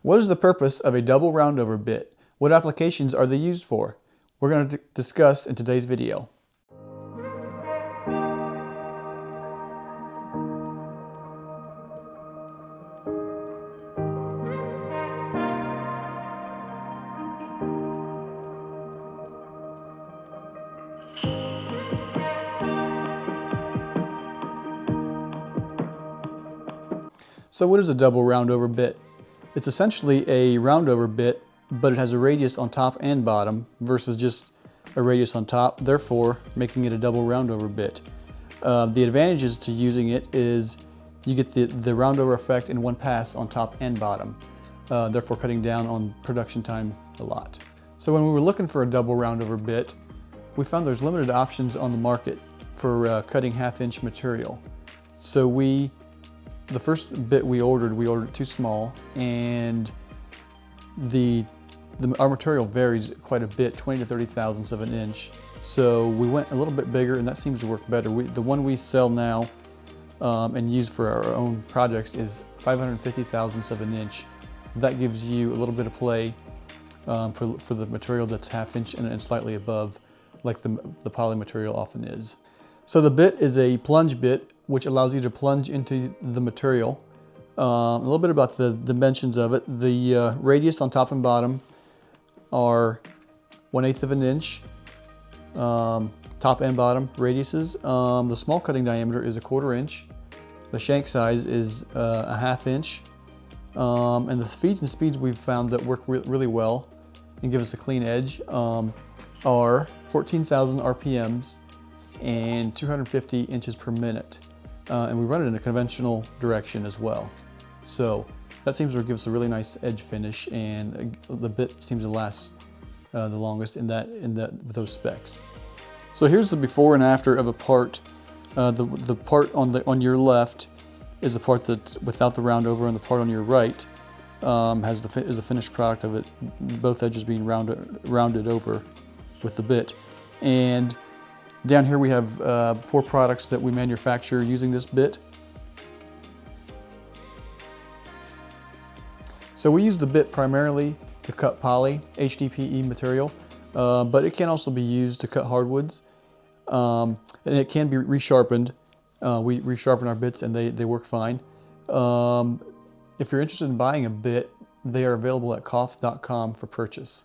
What is the purpose of a double roundover bit? What applications are they used for? We're going to discuss in today's video. So what is a double roundover bit? It's essentially a roundover bit, but it has a radius on top and bottom versus just a radius on top, therefore making it a double roundover bit. The advantages to using it is you get the roundover effect in one pass on top and bottom, therefore cutting down on production time a lot. So when we were looking for a double roundover bit, we found there's limited options on the market for cutting 1/2" material. So the first bit we ordered it too small, and our material varies quite a bit, 20 to 30 thousandths of an inch. So we went a little bit bigger, and that seems to work better. The one we sell now and use for our own projects is 550 thousandths of an inch. That gives you a little bit of play for the material that's 1/2" and slightly above, like the poly material often is. So the bit is a plunge bit, which allows you to plunge into the material. A little bit about the dimensions of it. The radius on top and bottom are 1/8 of an inch, top and bottom radiuses. The small cutting diameter is 1/4 inch. The shank size is 1/2 inch. And the feeds and speeds we've found that work really well and give us a clean edge are 14,000 RPMs and 250 inches per minute. And we run it in a conventional direction as well. So that seems to give us a really nice edge finish, and the bit seems to last the longest with those specs. So here's the before and after of a part. The part on your left is the part that's without the roundover, and the part on your right is the finished product of it, both edges being rounded over with the bit. And down here we have 4 products that we manufacture using this bit. So we use the bit primarily to cut poly, HDPE material, but it can also be used to cut hardwoods, and it can be resharpened. We resharpen our bits and they work fine. If you're interested in buying a bit, they are available at koff.com for purchase.